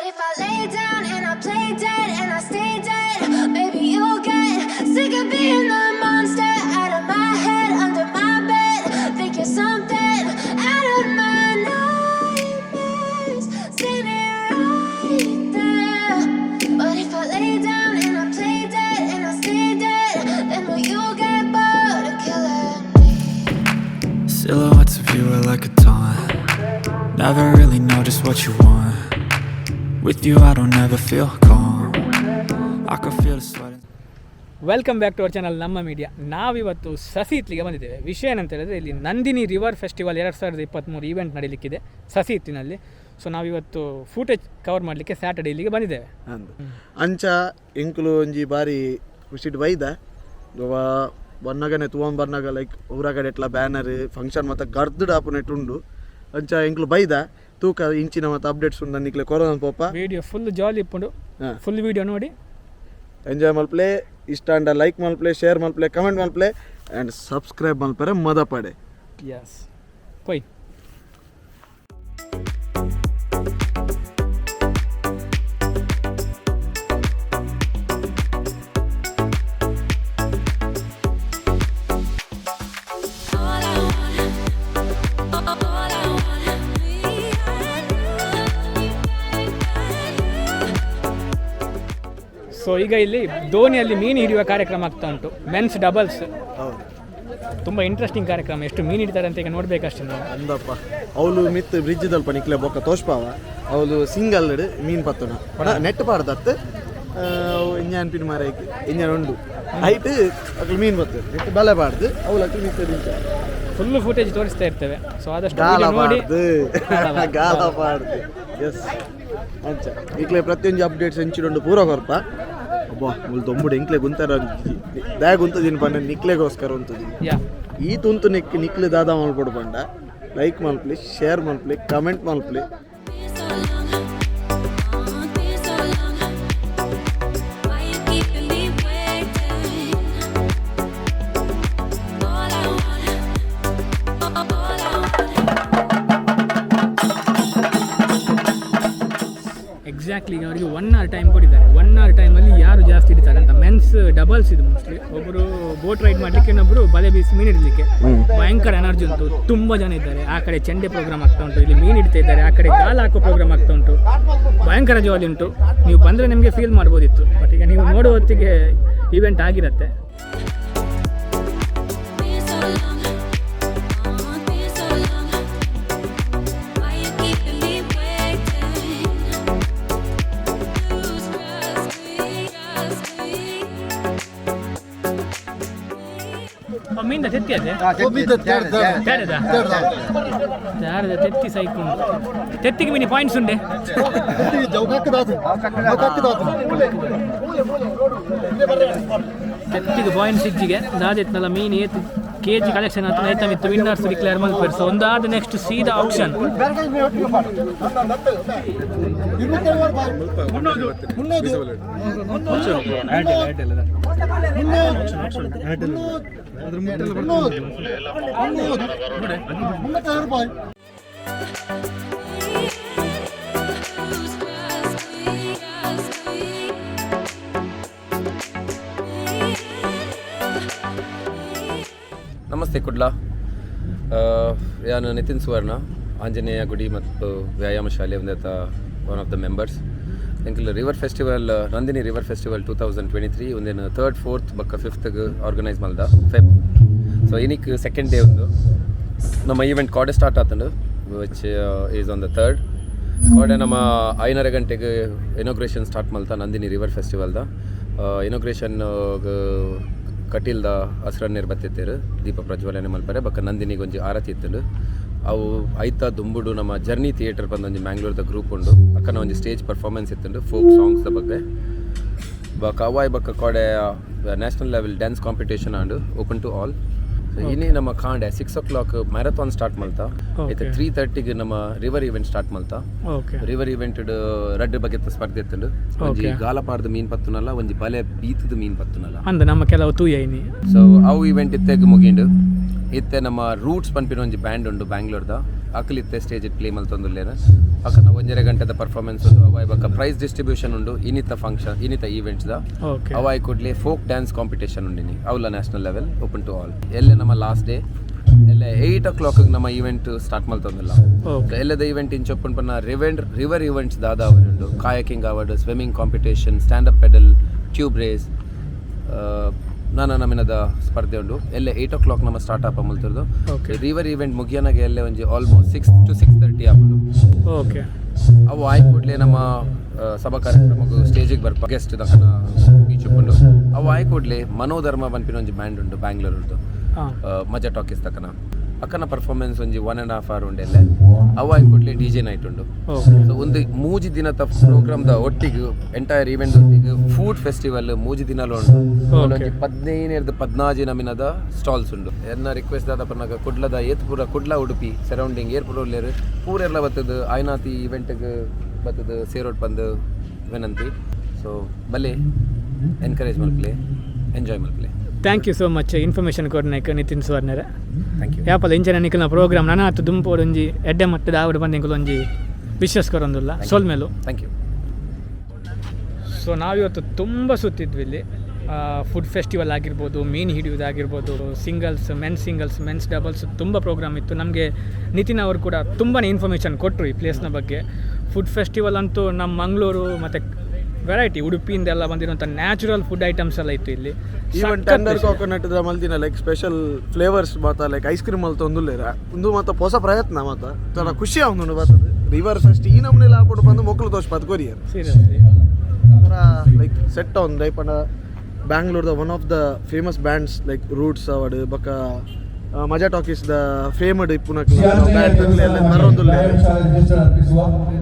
if I lay down and I play dead and I stay dead, maybe you'll get sick of being the monster out of my head, under my bed. Think you're something out of my nightmares, standing right there. But if I lay down and I play dead and I stay dead, then will you get bored of killing me? Silhouettes of you are like a taunt. Never really know just what you want. With you I don't ever feel calm. I can feel the sweat. Welcome back to our channel ನಮ್ಮ media. ನಾವಿವತ್ತು ಸಸಿಹಿತ್ಲಿಗೆ ಬಂದಿದ್ದೇವೆ. ವಿಷಯ ಏನಂತ ಹೇಳಿದ್ರೆ, ಇಲ್ಲಿ Nandini river festival 2023 event ನಡೀಲಿಕ್ಕಿದೆ ಸಸಿಹಿತ್ಲಿನಲ್ಲಿ. ಸೊ ನಾವಿವತ್ತು ಫೂಟೇಜ್ ಕವರ್ ಮಾಡಲಿಕ್ಕೆ ಸ್ಯಾಟರ್ಡೇ ಇಲ್ಲಿಗೆ ಬಂದಿದ್ದೇವೆ. ಅಂಚ ಎಂಕುಲು ಒಂಜಿ ಬಾರಿ ಖುಷಿಟ್ ಬೈದ ಬನ್ನಗನೆ ತೂವನ್ ಬರ್ನಾಗ ಲೈಕ್ ಊರಾಗಡೆ ಎಟ್ಲ ಬ್ಯಾನರ್ ಫಂಕ್ಷನ್ ಮತ್ತು ಗರ್ದು ಡಾಪುನೆಟ್ ಉಂಡು ಅಂಚ ಎಂಕ್ಲು ಬೈದ ತೂಕ ಇಂಚಿನ ಮತ್ತು ಅಪ್ಡೇಟ್ಸ್ ಉಂಡು ನಿಕ್ಲೆ ಕೊರೋನಾ ಪೋಪ ವಿಡಿಯೋ ಫುಲ್ ಜಾಲಿ ಇಪ್ಪುಂಡು. ಫುಲ್ ವಿಡಿಯೋ ನೋಡಿ ಎಂಜಾಯ್ ಮಲ್ಪ್ಲೆ. ಇಷ್ಟ ಅಂಡ ಲೈಕ್ ಮಲ್ಪ್ಲೆ, ಶೇರ್ ಮಲ್ಪ್ಲೆ, ಕಮೆಂಟ್ ಮಲ್ಪ್ಲೆ ಆ್ಯಂಡ್ ಸಬ್ಸ್ಕ್ರೈಬ್ ಮಲ್ಪರೆ ಮದ ಪಡೆ. ಯಸ್ ಕೊಯ್. ಸೊ ಈಗ ಇಲ್ಲಿ ದೋಣಿಯಲ್ಲಿ ಮೀನು ಹಿಡಿಯುವ ಕಾರ್ಯಕ್ರಮ ಆಗ್ತಾ ಉಂಟು. ಮೆನ್ಸ್ ಡಬಲ್ಸ್ ತುಂಬ ಇಂಟ್ರೆಸ್ಟಿಂಗ್ ಕಾರ್ಯಕ್ರಮ. ಎಷ್ಟು ಮೀನು ಹಿಡಿತಾರೆ ಅಂತ ಈಗ ನೋಡ್ಬೇಕಷ್ಟೇ ನಾವು. ಅಂದಪ್ಪ ಅವಳು ಮಿತ್ ಬ್ರಿಡ್ಜ್ ದಲ್ಪ ನಿಕ್ಲೆ ಬೊಕ್ಕ ತೋಷ್ಪಾವ ಅವಳು ಸಿಂಗಲ್ ಮೀನು ಪತ್ತನ ನೆಟ್ ಪಾಡ್ದತ್ತು ಇಂಜಾನ್ ಪಿನ್ ಮಾರೈಕೆ ಇಂಜಾನ್ ಉಂಡು ಹೈಟ್ ಅಕ್ಲು ಮೀನು ಬರ್ತದೆ ನೆಟ್ ಬಲೆ ಪಾಡ್ದು ಅವಳು ಅಕ್ಲು ಮಿತ್ತದ ಫುಲ್ಲು ಫುಟೇಜ್ ತೋರಿಸ್ತಾ ಇರ್ತೇವೆ. ಸೊ ಆದಷ್ಟು ಗಾಲ ಪಾಡ್ದು ಎಸ್ ಅಂಚ ಈಗಲೇ ಪ್ರತಿಯೊಂದು ಅಪ್ಡೇಟ್ಸ್ ಹೆಂಚಿಡುಂಡು ಪೂರ ಕೊರ್ಪ ಅಬ್ಬಾ ಮುಲ್ ತೊಂಬುಡು ಎಂಕ್ಲೆ ಗುಂತಾರ ಬ್ಯಾಗ್ ಉಂತದಿನ ಪಂಡ ನಿಕ್ಲೆಗೋಸ್ಕರ ಉಂತದಿ ಈ ತುಂತು ನಿಕ್ಲೆ ದಾದ ಮಲ್ಪಡು ಪಂಡ ಲೈಕ್ ಮಲ್ಪ್ಲಿ, ಶೇರ್ ಮಲ್ಪ್ಲಿ, ಕಮೆಂಟ್ ಮಲ್ಪ್ಲಿ. ಎಕ್ಸಾಕ್ಟ್ಲಿ ಈಗ ಅವರಿಗೆ 1 hour ಟೈಮ್ ಕೊಟ್ಟಿದ್ದಾರೆ. 1 hour ಟೈಮಲ್ಲಿ ಯಾರು ಜಾಸ್ತಿ ಹಿಡಿತಾರೆ ಅಂತ. ಮೆನ್ಸ್ ಡಬಲ್ಸ್ ಇದು ಮೋಸ್ಟ್ಲಿ. ಒಬ್ಬರು ಬೋಟ್ ರೈಡ್ ಮಾಡಲಿಕ್ಕೆ, ಇನ್ನೊಬ್ಬರು ಬಲೆ ಬೀಸಿ ಮೀನು ಹಿಡಲಿಕ್ಕೆ. ಭಯಂಕರ ಎನರ್ಜಿ ಉಂಟು. ತುಂಬ ಜನ ಇದ್ದಾರೆ. ಆ ಕಡೆ ಚೆಂಡೆ ಪ್ರೋಗ್ರಾಮ್ ಆಗ್ತಾ ಉಂಟು, ಇಲ್ಲಿ ಮೀನು ಹಿಡ್ತಾ ಇದ್ದಾರೆ. ಆ ಕಡೆ ಗಾಲ ಹಾಕೋ ಪ್ರೋಗ್ರಾಮ್ ಆಗ್ತಾ ಉಂಟು. ಭಯಂಕರ ಜಾಲಿ ಉಂಟು. ನೀವು ಬಂದರೆ ನಿಮಗೆ ಫೀಲ್ ಮಾಡ್ಬೋದಿತ್ತು. ಬಟ್ ಈಗ ನೀವು ನೋಡೋ ಹೊತ್ತಿಗೆ ಈವೆಂಟ್ ಆಗಿರುತ್ತೆ. ಮೀನಿಂದ ತೆತ್ತಿ ಅದೇ ತೆತ್ತಿ ಸೈಕ್ ಉಂಟು. ತೆತ್ತಿಗೆ ಮೀನಿ ಪಾಯಿಂಟ್ಸ್ ಉಂಡೆ. ತೆತ್ತಿಗೆ ಪಾಯಿಂಟ್ಸ್ ಇಜ್ಜಿಗೆ ದಾದೆತ್ನಲ್ಲ ಮೀನು ಏತು KG ಕಲೆಕ್ಷನ್ ಅಂತ ಐತಮಿತ್ತು. ವಿನ್ನರ್ಸ್ ಡಿಕ್ಲೇರ್ ಮಲ್ಪೇರ್. ಸೊ ಒಂದಾದ ನೆಕ್ಸ್ಟ್ ಸೀದಾ ಆಪ್ಷನ್. ನಮಸ್ತೆ ಕುಡ್ಲ. ನಾನು ನಿತಿನ್ ಸುವರ್ಣ, ಆಂಜನೇಯ ಗುಡಿ ಮತ್ತು ವ್ಯಾಯಾಮ ಶಾಲೆ ಒಂದೇತ ಒನ್ ಆಫ್ ದ ಮೆಂಬರ್ಸ್. ಎಂಕಲ್ river festival Nandini river festival 2023 ಒಂದೇನು 3rd, 4th ಬಕ್ಕ 5th ಆರ್ಗನೈಸ್ ಮಲ್ದ ಫೆಬ್. ಸೊ ಇನ್ನಿಕ್ ಸೆಕೆಂಡ್ ಡೇ ಒಂದು ನಮ್ಮ ಈವೆಂಟ್ ಕಾಡೆ ಸ್ಟಾರ್ಟ್ ಆತಂಡು which is on the 3rd. ಕಾಡೆ ನಮ್ಮ 5:30 ಗಂಟೆಗೆ ಇನಾಗ್ರೇಷನ್ ಸ್ಟಾರ್ಟ್ ಮಲ್ತ ನಂದಿನಿ ರಿವರ್ ಫೆಸ್ಟಿವಲ್ದ. ಇನಾಗ್ರೇಷನ್ ಕಟೀಲ್ದ ಹಸ್ರಣ್ಣೀರು ಬತ್ತಿತ್ತೇರು ದೀಪ ಪ್ರಜ್ವಲನೆ ಮಲ್ಪರೆ ಬಕ್ಕ ನಂದಿನಿಗೆ ಒಂಜಿ ಆರತಿ ಇತ್ತಂಡು. ಅವು ಐತ ದುಂಬುಡು ನಮ್ಮ ಜರ್ನಿ ಥಿಯೇಟರ್ ಬಂದು ಒಂಜಿ ಮ್ಯಾಂಗ್ಳೂರ್ದ ಗ್ರೂಪ್ ಉಂಡು. ಅಕ್ಕನ ಒಂಜಿ ಸ್ಟೇಜ್ ಪರ್ಫಾರ್ಮೆನ್ಸ್ ಇತ್ತಂಡು ಫೋಕ್ ಸಾಂಗ್ಸ್ದ ಬಗ್ಗೆ. ಬಕ್ಕ ಅವಾಯ್ ಬಕ್ಕ ಕಾಡೆ ನ್ಯಾಷನಲ್ ಲೆವೆಲ್ ಡ್ಯಾನ್ಸ್ ಕಾಂಪಿಟೇಷನ್ ಆಂಡು ಓಪನ್ ಟು ಆಲ್. ಇನ್ನೇ ನಮ್ಮ ಕಾಂಡೆ 6 o'clock ಮ್ಯಾರಥಾನ್ ಸ್ಟಾರ್ಟ್ ಮಲ್ತಾ. ಐತೆ 3:30 ನಮ್ಮ ರಿವರ್ ಈವೆಂಟ್ ಸ್ಟಾರ್ಟ್ ಮಲ್ತಾ. ರಿವರ್ ಈವೆಂಟ್ ರಡ್ಡ್ ಬಗ್ಗೆ ಸ್ಪರ್ಧೆ ಇತ್ತಂಡು. ಒಂಜಿ ಗಾಲಪಾರ್ದ ಮೀನ್ ಪತ್ತುನಲ್ಲ, ಒಂಜಿ ಬಲೆ ಬೀತದ ಮೀನ್ ಪತ್ತುನಲ್ಲ ಅಂದ ನಮ್ಮ ಕೆಲವು ತೂಯೈನಿ. ಸೊ ಅವು ಈವೆಂಟ್ ಇತ್ತೆಗ್ ಮುಗಿಂಡು. ಇತ್ತೆ ನಮ್ಮ ರೂಟ್ಸ್ ಪನ್ಪಿನ ಒಂಜಿ ಬ್ಯಾಂಡ್ ಉಂಡು ಬ್ಯಾಂಗ್ಳೂರ್ದ. ಅಕಲಿತ್ತೆ ಸ್ಟೇಜ್ ಪ್ಲೇ ಮಲ್ತೊಂದುಲ್ಲೇನ ಅಕ್ಕನ 1.5 ಗಂಟೆದ ಪರ್ಫಾರ್ಮೆನ್ಸ್ ಉಂಡು ಅವಾಯ್ ಬಕ್ಕ ಪ್ರೈಸ್ ಡಿಸ್ಟ್ರಿಬ್ಯೂಷನ್ ಉಂಡು ಇನ್ನಿತ ಈವೆಂಟ್ಸ್ದ ಅವಾಯ್ ಕೂಡಲೇ ಫೋಕ್ ಡ್ಯಾನ್ಸ್ ಕಾಂಪಿಟೇಷನ್ ಉಂಡಿನಿ ಅವಲ national level open to all ಎಲ್ಲೇ ನಮ್ಮ ಲಾಸ್ಟ್ ಡೇ ಎಲ್ಲ 8 o'clock ನಮ್ಮ ಈವೆಂಟ್ ಸ್ಟಾರ್ಟ್ ಮಾಡ್ತಂದಿಲ್ಲ ಎಲ್ಲದ ಈವೆಂಟ್ ಇಂಚೊಪ್ಪನ್ ಪನ್ನ ರಿವರ್ ಈವೆಂಟ್ಸ್ ದಾದ ಅವರುಂಡು kayaking award swimming competition stand up paddle tube race ನಾನಾ ನಮೂನದ ಸ್ಪರ್ಧೆ ಉಂಡು ಎಲ್ಲ 8 o'clock ನಮ್ಮ ಸ್ಟಾರ್ಟ್ ಆಪ ಮುಲ್ತಿರ್ದು ರಿವರ್ ಈವೆಂಟ್ ಮುಗಿಯನಾಗೆ ಎಲ್ಲ ಒಂಜಿ ಆಲ್ಮೋಸ್ಟ್ 6 to 6:30 ಆಪುಂಡು ಓಕೆ ಅವು ಆಯ್ ಕೂಡಲೇ ನಮ್ಮ ಸಭಾ ಕಾರ್ಯಕ್ರಮಕ್ಕೆ ಸ್ಟೇಜಿಗೆ ಬರ್ಪ ಗೆಸ್ಟ್ ದಕ್ಕನ ಬೀಚ್ ಉಪ್ಪುಂಡು ಅವು ಆಯ್ ಕೂಡಲೇ ಮನೋಧರ್ಮ ಪನ್ಪಿನ ಒಂಜಿ ಬ್ಯಾಂಡ್ ಉಂಡು ಬ್ಯಾಂಗ್ಳೂರ್ದು ಮಜಾ ಟಾಕೀಸ್ ತಕ್ಕನ ಅಕ್ಕನ ಪರ್ಫಾರ್ಮೆನ್ಸ್ ಒಂಜಿ 1.5 hour ಉಂಡೆಲ್ಲ ಅವು ಆಯ್ ಕೂಡಲೇ DJ ನೈಟ್ ಉಂಡು ಸೊ ಒಂದು 3 ದಿನದ ಪ್ರೋಗ್ರಾಮ್ದ ಒಟ್ಟಿಗೆ ಎಂಟೈರ್ ಈವೆಂಟ್ ಒಟ್ಟಿಗೆ ಫುಡ್ ಫೆಸ್ಟಿವಲ್ 3 ದಿನಾಲು ಉಂಡು 15-14 ನಮೂನದ ಸ್ಟಾಲ್ಸ್ ಉಂಡು ಎನ್ನ ರಿಕ್ವೆಸ್ಟ್ ದಾದ ಪನ್ನಗ ಕುಡ್ಲದ ಏತ್ಪುರ ಕುಡ್ಲ ಉಡುಪಿ ಸರೌಂಡಿಂಗ್ ಏರ್ಪುರ ಉಳ್ಳೇರು ಪೂರೆಲ್ಲ ಬತ್ತದು ಆಯ್ನಾತಿ ಈವೆಂಟ್ಗೆ ಬತ್ತದು ಸೇರೋಡ್ ಬಂದು ವಿನಂತಿ ಸೊ ಬಲೆ ಎನ್ಕರೇಜ್ ಮಲ್ಪ್ಲೆ ಎಂಜಾಯ್ ಮಲ್ಪ್ಲೆ thank you so much information ಕೊಡ್ನಾಯ್ಕ ನಿತಿನ್ ಸುವರ್ಣರ ಥ್ಯಾಂಕ್ ಯು ಯಾಪಲ್ಲ ಇಂಚನ ನಿಖಲ್ನ ಪ್ರೋಗ್ರಾಮ್ ನನ್ನ ಹತ್ತು ದುಂಪೋಡು ಒಂಜಿ ಎಡ್ಡೆ ಮಟ್ಟದ ಆವಿಡ ಬಂದು ಒಂಜಿ ವಿಶ್ವಾಸ ಕೊರೊಂದಿಲ್ಲ ಸೋಲ್ಮೇಲು ಥ್ಯಾಂಕ್ ಯು ಸೊ ನಾವಿವತ್ತು ತುಂಬ ಸುತ್ತಿದ್ವಿ ಇಲ್ಲಿ ಫುಡ್ ಫೆಸ್ಟಿವಲ್ ಆಗಿರ್ಬೋದು ಮೀನು ಹಿಡಿಯೋದಾಗಿರ್ಬೋದು ಮೆನ್ಸ್ ಡಬಲ್ಸ್ ತುಂಬ ಪ್ರೋಗ್ರಾಮ್ ಇತ್ತು ನಮಗೆ ನಿತಿನ್ ಅವರು ಕೂಡ ತುಂಬಾ ಇನ್ಫಾರ್ಮೇಷನ್ ಕೊಟ್ಟರು ಈ ಪ್ಲೇಸ್ನ ಬಗ್ಗೆ ಫುಡ್ ಫೆಸ್ಟಿವಲ್ ಅಂತೂ ನಮ್ಮ ಮಂಗಳೂರು ಮತ್ತು ವೆರೈಟಿ ಉಡುಪಿಯಿಂದೆಲ್ಲ ಬಂದಿರುವಂಥ ನ್ಯಾಚುರಲ್ ಫುಡ್ ಐಟಮ್ಸ್ ಎಲ್ಲ ಇತ್ತು ಇಲ್ಲಿ ಈವನ್ ಟೆಂಡರ್ ಕೋಕೋನಟ್ ಮಲ್ತಿನ ಲೈಕ್ ಸ್ಪೆಷಲ್ ಫ್ಲೇವರ್ಸ್ ಮಾತ ಲೈಕ್ ಐಸ್ ಕ್ರೀಮ್ ಮಲ್ತ ಒಂದುಲ್ಲೇರ ಒಂದು ಮಾತ ಹೊಸ ಪ್ರಯತ್ನ ಮಾತ ತರ ಖುಷಿ ಅವನು ಬರ್ತದೆ ರಿವರ್ ಫೆಸ್ಟ್ ಈ ನಮ್ಮನೆಲ್ಲ ಹಾಕೊಂಡು ಬಂದು ಮಕ್ಕಳು ತೋರಿಸ್ಬಾರ್ದು ಕೊರಿಯರ್ ಸೀರಿಯಸ್ಲಿ ಲೈಕ್ ಸೆಟ್ ಆನ್ ದೈಪಂಡ ಬ್ಯಾಂಗ್ಳೂರ್ದ one of the famous bands like Roots ಅವಡ್ ಬಕ್ಕ ಮಜಾ ಟಾಕೀಸ್ ದ ಫೇಮಡ್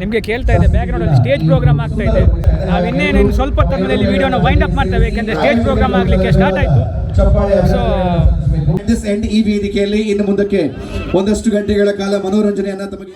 ನಿಮಗೆ ಕೇಳ್ತಾ ಇದೆ ಬ್ಯಾಕ್ಗ್ರೌಂಡ್ ಅಲ್ಲಿ ಸ್ಟೇಜ್ ಪ್ರೋಗ್ರಾಮ್ ಆಗ್ತಾ ಇದೆ ನಾವು ಇನ್ನೇನು ಸ್ವಲ್ಪ ಹೊತ್ತಿನಲ್ಲಿ ವಿಡಿಯೋನ ವೈಂಡ್ ಅಪ್ ಮಾಡ್ತೇವೆ ಯಾಕಂದ್ರೆ ಸ್ಟೇಜ್ ಪ್ರೋಗ್ರಾಮ್ ಆಗಲಿಕ್ಕೆ ಸ್ಟಾರ್ಟ್ ಆಯಿತು ಸೊ ಈ ವೇದಿಕೆಯಲ್ಲಿ ಇನ್ನು ಮುಂದಕ್ಕೆ ಒಂದಷ್ಟು ಗಂಟೆಗಳ ಕಾಲ ಮನೋರಂಜನೆಯನ್ನ ತಮಗೆ